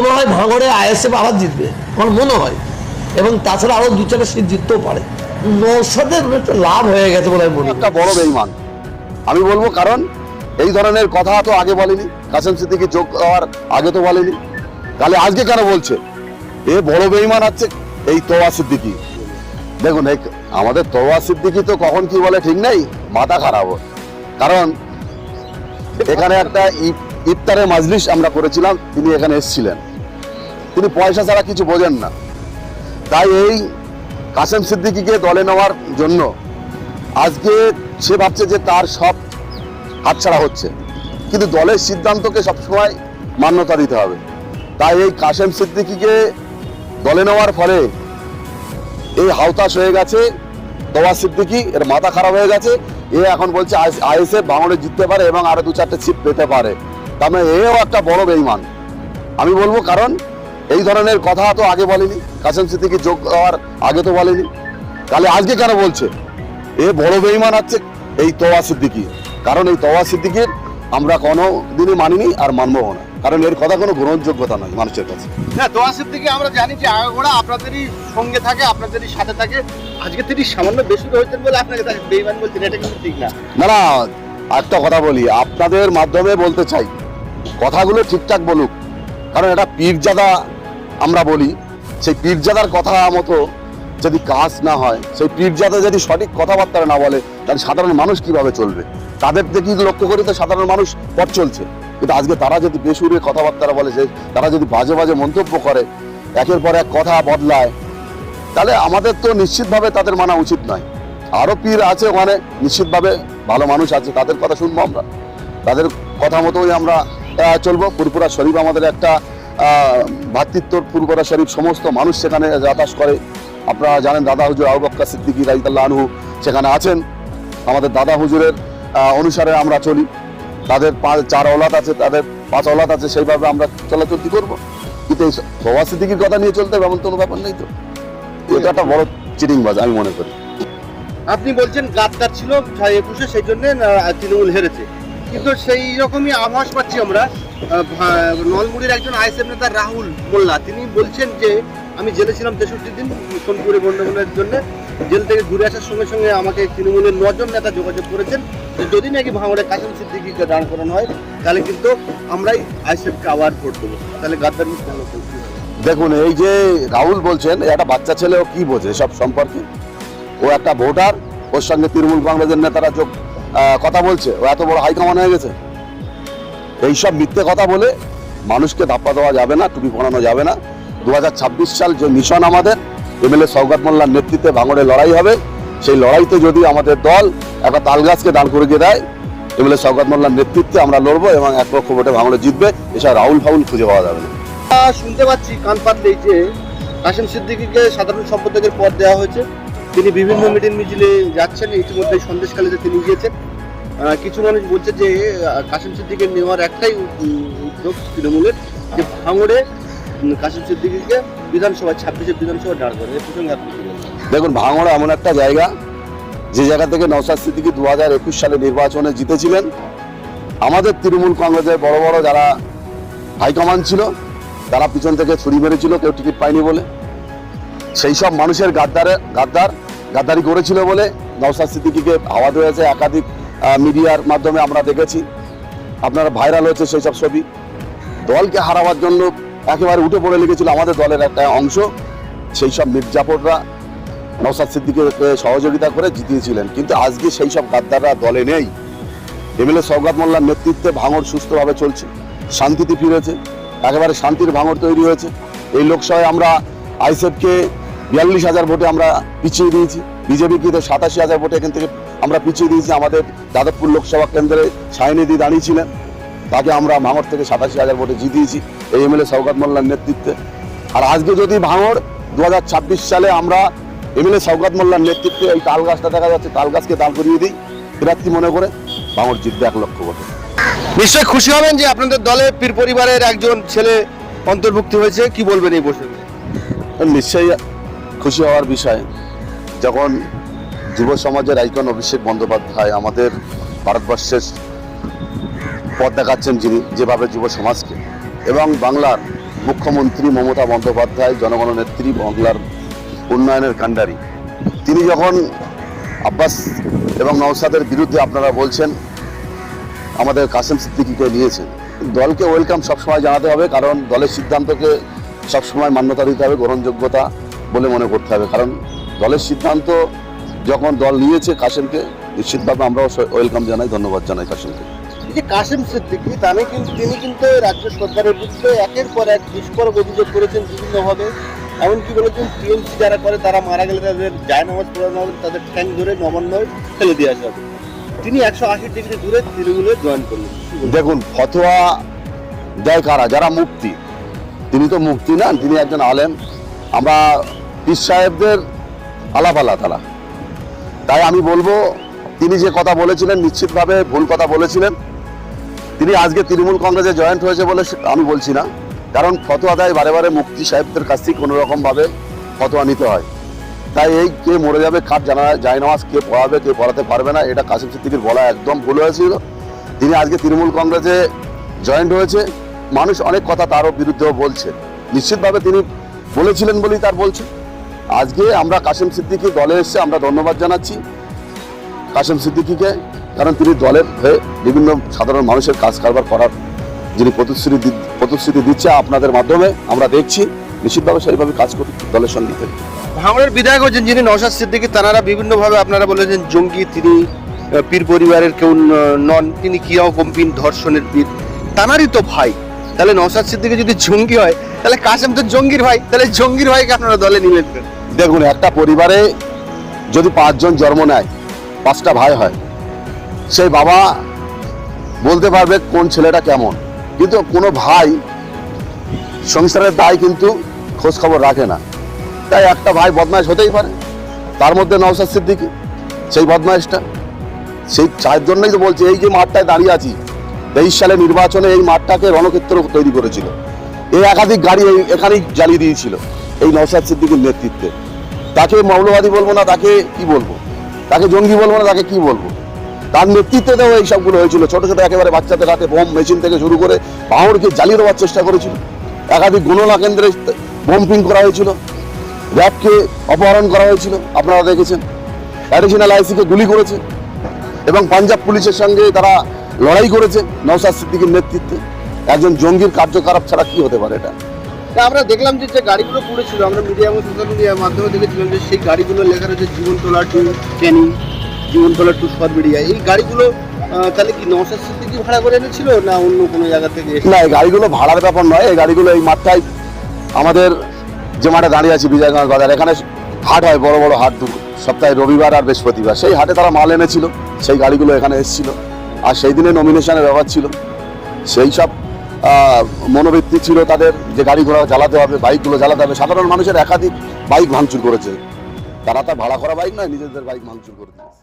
মনে হয় ভাঙড়ে আইএসএফ আবার জিতবে, আমার মনে হয়। এবং তাছাড়া আরো 2-4টা সিট জিততেও পারে। নওশাদের একটা লাভ হয়ে গেছে বলে আমি মনে করি। একটা বড় বেঈমান আমি বলবো, কারণ এই ধরনের কথা তো আগে বলেনি, কাসেম সিদ্দিকী যোগ হওয়ার আগে তো বলেনি, তাহলে আজকে কেন বলছে? এ বড় বেঈমান আছে এই তোয়া সিদ্দিকী। দেখুন আমাদের তোয়া সিদ্দিকী তো কখন কি বলে ঠিক নেই, মাথা খারাপ। কারণ এখানে একটা ইফতারের মাজলিস আমরা করেছিলাম, তিনি এখানে এসেছিলেন, তিনি পয়সা ছাড়া কিছু বোঝেন না। তাই এই কাসেম সিদ্দিকীকে দলে নেওয়ার জন্য আজকে সে ভাবছে যে তার সব হাতছাড়া হচ্ছে, কিন্তু দলের সিদ্ধান্তকে সবসময় মান্যতা দিতে হবে। তাই এই কাসেম সিদ্দিকীকে দলে নেওয়ার ফলে এই হাওতাশ হয়ে গেছে তোয়া সিদ্দিকী, এর মাথা খারাপ হয়ে গেছে। এ এখন বলছে আইএসএফ ভাঙড়ে জিততে পারে এবং আরো 2-4টে সিট পেতে পারে, তার মানে এও একটা বড় বেঈমান আমি বলবো। কারণ এই ধরনের কথা তো আগে বলেনি, কাসেম সিদ্দিকী যোগ হওয়ার আগে তো বলেনি, তাহলে আজকে কেন বলছে? এ বড় বেঈমান আছে এই তোয়া সিদ্দিকী। কারণ এই তোয়া সিদ্দিকীর আমরা কোনো দিনই মানিনি আর মানবো না, কারণ এর কথা কোনো গ্রহণযোগ্যতা নয় মানুষের কাছে। হ্যাঁ, তোয়া সিদ্দিকী আমরা জানি যে আগাগোড়া আপনাদেরই সঙ্গে থাকে, আপনাদেরই সাথে থাকে। আজকে তিনি সামান্য বেসুরো হয়েছেন বলে আপনাকে তাকে বেঈমান বলছেন, এটা কিন্তু ঠিক না। না না, একটা কথা বলি, আপনাদের মাধ্যমে বলতে চাই, কথাগুলো ঠিকঠাক বলুক। কারণ এটা পীরজাদা আমরা বলি, সেই পীরজাদার কথা মতো যদি কাজ না হয়, সেই পীরজাদা যদি সঠিক কথাবার্তা না বলে, তাহলে সাধারণ মানুষ কিভাবে চলবে? তাদের দেখি লক্ষ্য করি তো সাধারণ মানুষ পথ চলছে, কিন্তু আজকে তারা যদি বেসুরে কথাবার্তা বলে, তারা যদি বাজে বাজে মন্তব্য করে, একের পর এক কথা বদলায়, তাহলে আমাদের তো নিশ্চিতভাবে তাদের মানা উচিত নয়। আরো পীর আছে ওখানে, নিশ্চিতভাবে ভালো মানুষ আছে, তাদের কথা শুনবো আমরা, তাদের কথা মতোই আমরা চলবো। ফুরফুরা শরীফ আমাদের একটা ভ্রাতৃত্বর ফুরফুরা শরীফ, সমস্ত মানুষ সেখানে যাতায়াত করে। আপনারা জানেন দাদা হুজুর আবু বকর সিদ্দিকী রাদিয়াল্লাহু আনহু সেখানে আছেন। আমাদের দাদা হুজুরের অনুসারে আমরা চলি, তাদের 4 औलाद আছে, তাদের 5 औलाद আছে, সেইভাবে আমরা চলাচলতি করবো। কিন্তু এই তোয়া সিদ্দিকীর কথা নিয়ে চলতে হবে এমন কোনো ব্যাপার নেই তো। এটা একটা বড় চিটিংবাজ আমি মনে করি। আপনি বলছেন গাদ্দার ছিল 2021-এ, সেই জন্য তৃণমূল হেরেছে, কিন্তু সেই রকমই আভাস পাচ্ছি আমরা। নলমুড়ির একজন আইএসএফ নেতা রাহুল মোল্লা, তিনি বলছেন যে আমি জেলে ছিলাম 63 দিন সোনপুরে বন্যবনের জন্য। জেল থেকে ঘুরে আসার সঙ্গে সঙ্গে আমাকে তৃণমূলের 9 জন নেতা যোগাযোগ করেছেন যে যদি নাকি ভাঙড়ে কাসেম সিদ্দিকীকে দাঁড় করানো হয়, তাহলে কিন্তু আমরাই আইএসএফকে আবার ভোট দেবো। তাহলে গাদ্দার মুক্ত হলো। দেখুন, এই যে রাহুল বলছেন, একটা বাচ্চা ছেলে, ও কি বোঝে সব সম্পর্কে? ও একটা ভোটার, ওর সঙ্গে তৃণমূল কংগ্রেসের নেতারা কথা বলছে, ও এত বড় হাইকমান হয়ে গেছে। এইসব মিথ্যে কথা বলে মানুষকে ধাপ্পা দেওয়া যাবে না, টুপি পরানো যাবে না। 2026 সাল যে মিশন আমাদের, এমএলএ শওকত মোল্লার নেতৃত্বে ভাঙড়ে লড়াই হবে, সেই লড়াইতে যদি আমাদের দল একটা তালগাছকে দাঁড় করিয়ে দেয়, এমএলএ শওকত মোল্লার নেতৃত্বে আমরা লড়বো এবং 1 লক্ষ ভোটে ভাঙড়ে জিতবে। এসব রাহুল ফাউল খুঁজে পাওয়া যাবে না। শুনতে পাচ্ছি কান পাতলেই যে কাসেম সিদ্দিকীকে সাধারণ সম্পাদকের পদ দেওয়া হয়েছে, তিনি বিভিন্ন মিটিং মিছিলে যাচ্ছেন, ইতিমধ্যে সন্দেশখালীতে তিনি গিয়েছেন। কিছু মানুষ বলছে যে কাসেম সিদ্দিকীকে নেওয়ার একটাই উদ্যোগ তৃণমূলের, যে ভাঙড়ে কাসেম সিদ্দিকীকে বিধানসভা 26-এর বিধানসভা দাঁড় করে। এই প্রসঙ্গে আপনি কি বলবেন? দেখুন, ভাঙড় এমন একটা জায়গা, যে জায়গা থেকে নওশাদ সিদ্দিকী 2021 সালে নির্বাচনে জিতেছিলেন। আমাদের তৃণমূল কংগ্রেসের বড় বড় যারা হাইকমান্ড ছিল, তারা পিছন থেকে ছুরি মেরেছিল কেউ টিকিট পায়নি বলে। সেই সব মানুষের গাদ্দারি করেছিল বলে নওশাদ সিদ্দিকীকে হাওয়া হয়েছে। একাধিক মিডিয়ার মাধ্যমে আমরা দেখেছি, আপনারা ভাইরাল হয়েছে সেই সব ছবি। দলকে হারাবার জন্য একেবারে উঠে পড়ে লেগেছিল আমাদের দলের একটা অংশ। সেই সব মির্জাফররা নওশাদ সিদ্দিকীকে সহযোগিতা করে জিতিয়েছিলেন, কিন্তু আজকে সেই সব গাদ্দাররা দলে নেই। এমএলএ শওকত মোল্লার নেতৃত্বে ভাঙড় সুস্থভাবে চলছে, শান্তিতে ফিরেছে, একেবারে শান্তির ভাঙড় তৈরি হয়েছে। এই লোকসভায় আমরা আইএসএফকে 42,000 ভোটে আমরা পিছিয়ে দিয়েছি, বিজেপিকে তো 87,000 ভোটে এখান থেকে আমরা পিছিয়ে দিয়েছি। আমাদের যাদবপুর লোকসভা কেন্দ্রে সায়নিধি দাঁড়িয়েছিলেন, তাকে আমরা ভাঙড় থেকে 87,000 ভোটে জিতিয়েছি এই এমএলএ শওকত মোল্লার নেতৃত্বে। আর আজকে যদি ভাঙড় 2026 সালে আমরা এমএলএ শওকত মোল্লার নেতৃত্বে এই তাল গাছটা দেখা যাচ্ছে, তাল গাছকে দাঁড় করিয়ে দিই প্রার্থী মনে করে, ভাঙড় জিতবে 1 লক্ষ ভোটে। নিশ্চয়ই খুশি হবেন যে আপনাদের দলে পীর পরিবারের একজন ছেলে অন্তর্ভুক্তি হয়েছে, কি বলবেন এই প্রসঙ্গে? নিশ্চয়ই খুশি হওয়ার বিষয়, যখন যুব সমাজের আইকন অভিষেক বন্দ্যোপাধ্যায় আমাদের ভারতবর্ষের পথ দেখাচ্ছেন, যিনি যেভাবে যুব সমাজকে এবং বাংলার মুখ্যমন্ত্রী মমতা বন্দ্যোপাধ্যায়, জনগণ নেত্রী, বাংলার উন্নয়নের কাণ্ডারি, তিনি যখন আব্বাস এবং নওশাদের বিরুদ্ধে আপনারা বলছেন আমাদের কাসেম সিদ্দিকীকে নিয়েছেন, দলকে ওয়েলকাম সবসময় জানাতে হবে, কারণ দলের সিদ্ধান্তকে সবসময় মান্যতা দিতে হবে, গ্রহণযোগ্যতা বলে মনে করতে হবে। কারণ দলের সিদ্ধান্ত যখন দল নিয়েছে কাসেমকে, নিশ্চিতভাবে আমরাও ওয়েলকাম জানাই, ধন্যবাদ জানাই কাসেমকে। এই যে কাসেম সিদ্দিকী তিনি কিন্তু রাজ্য সরকারের বিরুদ্ধে একের পর এক বিস্ফোরক অভিযোগ করেছেন বিভিন্নভাবে। এমনকি বলেছেন টিএমসি যারা করে তারা মারা গেলে তাদের জায়নামাজ পড়ানো হবে, তাদের ঠ্যাং ধরে নবান্নয় ফেলে দিয়ে আসা হবে। তিনি 180 ডিগ্রি দূরে তৃণমূলে জয়েন করলেন। দেখুন, ফতোয়া দেয় কারা? যারা মুফতি। তিনি তো মুফতি না, তিনি একজন আলেম। আমরা পীর সাহেবদের আলাপ আল্লাহ তালা। তাই আমি বলবো, তিনি যে কথা বলেছিলেন নিশ্চিতভাবে ভুল কথা বলেছিলেন। তিনি আজকে তৃণমূল কংগ্রেসে জয়েন্ট হয়েছে বলে আমি বলছি না, কারণ ফতোয়া দেয় বারে বারে মুফতি সাহেবদের কাছ থেকে কোনো রকমভাবে ফতোয়া নিতে হয়। তাই এই কে মরে যাবে, কার জানা যায় নামাজ কে পড়াবে, কে পড়াতে পারবে না, এটা কাসেম সিদ্দিকীর বলা একদম ভুল হয়েছিল। তিনি আজকে তৃণমূল কংগ্রেসে জয়েন্ট হয়েছে, মানুষ অনেক কথা তারও বিরুদ্ধেও বলছে। নিশ্চিতভাবে তিনি বলেছিলেন বলেই তার বলছে। আজকে আমরা কাসেম সিদ্দিকী দলে এসে আমরা ধন্যবাদ জানাচ্ছি কাসেম সিদ্দিকীকে, কারণ তিনি দলের হয়ে বিভিন্ন সাধারণ মানুষের কাজ কারবার করার যিনি প্রতিশ্রুতি দিচ্ছে আপনাদের মাধ্যমে আমরা দেখছি, নিশ্চিতভাবে সেইভাবে কাজ করি দলের সঙ্গে। ভাঙড়ের বিধায়ক হচ্ছেন যিনি নওশাদ সিদ্দিকী, তারা বিভিন্নভাবে আপনারা বলেছেন জঙ্গি, তিনি পীর পরিবারের কেউ নন, তিনি কিরকম পীর, ধর্ষণের পীর, তানারই তো ভাই। তাহলে নওশাদ সিদ্দিকী যদি জঙ্গি হয়, তাহলে কাসেম তো জঙ্গির ভাই, তাহলে জঙ্গির ভাইকে আপনারা দলে নিলেন কেন? দেখুন, একটা পরিবারে যদি 5 জন জন্ম নেয়, 5টা ভাই হয়, সেই বাবা বলতে পারবে কোন ছেলেটা কেমন, কিন্তু কোনো ভাই সংসারের দায় কিন্তু খোঁজ খবর রাখে না। তাই একটা ভাই বদমাইশ হতেই পারে, তার মধ্যে নওশাদ সিদ্দিকী সেই বদমাইশটা। সেই চার জন্যই তো বলছি, এই যে মাঠটায় দাঁড়িয়ে আছি, 23 সালে নির্বাচনে এই মাঠটাকে রণক্ষেত্র তৈরি করেছিল। এই একাধিক গাড়ি এখানেই জ্বালিয়ে দিয়েছিল এই নওশাদ সিদ্দিকীর নেতৃত্বে। তাকে মৌলবাদী বলবো না, তাকে কি বলবো, তাকে জঙ্গি বলবো না, তাকে কি বলবো? তার নেতৃত্বেও এই সবগুলো হয়েছিল। ছোট ছোট একেবারে বাচ্চাদের হাতে বোম মেশিন থেকে শুরু করে ভাঙড়কে জ্বালিয়ে দেওয়ার চেষ্টা করেছিল। একাধিক গণনা কেন্দ্রে বোম্পিং করা হয়েছিল, র্যাবকে অপহরণ করা হয়েছিল, আপনারা দেখেছেন। অ্যাডিশনাল আইসিকে গুলি করেছে এবং পাঞ্জাব পুলিশের সঙ্গে তারা লড়াই করেছে নওশাদ সিদ্দিকীর নেতৃত্বে। একজন জঙ্গির কার্যকলাপ ছাড়া কি হতে পারে এটা? আমরা দেখলাম যে গাড়িগুলো পড়েছিল, আমরা মিডিয়া এবং সোশ্যাল মিডিয়ার মাধ্যমে দেখেছিলাম যে সেই গাড়িগুলো লেখা রয়েছে জীবনতলা টু ক্যানিং, জীবনতলা টু সরবেরিয়া। এই গাড়িগুলো তাহলে কি নওশাদ সিদ্দিকী ভাড়া করে এনেছিল না অন্য কোনো জায়গা থেকে? না, এই গাড়িগুলো ভাড়ার ব্যাপার নয়। এই গাড়িগুলো এই মাঠটায়, আমাদের যে মাঠে দাঁড়িয়ে আছি বিজয়গঞ্জ বাজার, এখানে হাট হয়, বড় বড় হাট সপ্তাহে রবিবার আর বৃহস্পতিবার। সেই হাটে তারা মাল এনেছিল, সেই গাড়িগুলো এখানে এসেছিল। আর সেই দিনে নমিনেশনের ব্যাপার ছিল, সেই সব মনোবৃত্তি ছিল তাদের যে গাড়ি ঘোড়া জ্বালাতে হবে, বাইকগুলো জ্বালাতে হবে। সাধারণ মানুষের একাধিক বাইক ভাঙচুর করেছে, তারা তার ভাড়া করা বাইক নয়, নিজেদের বাইক ভাঙচুর করে দিয়েছে।